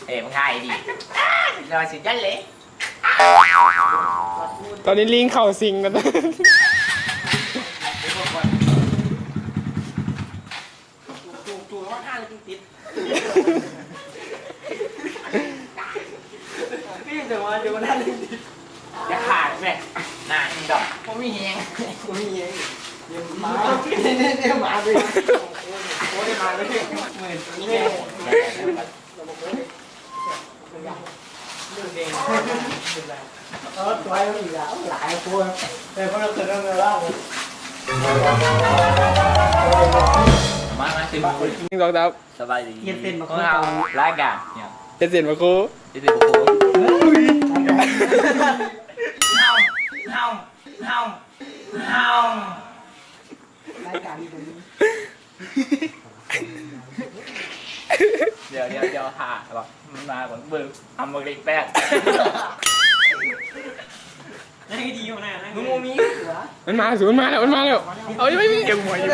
มึงถ่ายดิรอสิยันเลยตอนนี้ลิงเข่าสิงกัน จูว่าห้างติดพี่เดี๋ยวมาเดี๋ยวมาหน้าลิงติดจะขาดไหมหน้าอินดอกผมมีเองผมมีเองมาเนี่ยมาเลยโอ้ยมาเลยหมื่นนี่ตัวมันอีกแล้วหลายคนแต่พวกเราเคยทำอะไรบ้างมาสิมาคุย 1 2 3สบายดีเย็นเต้นมาคุยรายการเนี่ย เจ็ดเสียนมาครู เย็นเต้นมาคุยเฮารายการนี้ตรงนี้เดี๋ยวหาแบบมาก่อนเบิ่งทำมาเล็กแป๊ดนั่นก็ดีอยู่นะมึงมีหัวมันมาสิมันมาแล้วเอาไม่มีเดี๋ยวหัวอยู่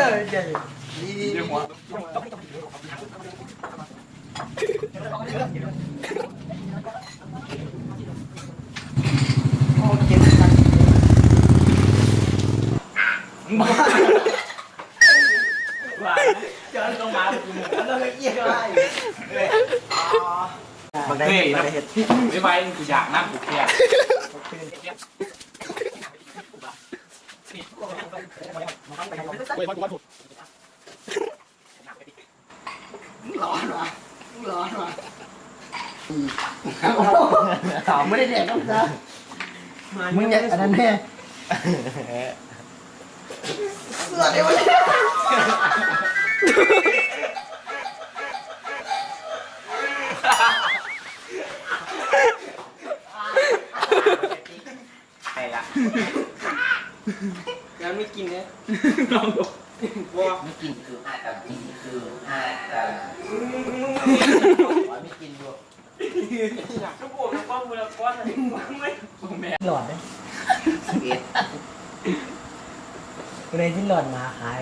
เดี๋ยวหัวโอเคว่าเจอตรงมาแล้วก็เกี่ยวอะไรบางได้เห็ดไม่ไปกูอยากนั่งกูเครียดร้อนว่ะถามไม่ได้แดกต้องนะมึงอยากอันนั้นแน่เสือเดี๋ยวใช่ละยังไม่กินเนี่ยลองดูว่าไม่กินคือแต่กินคือแต่ไม่กินด้วยอยากจะบวกแล้วก็มูลก้อนอะไรไม่หลอดไหม11คนในที่หลอดมาขาย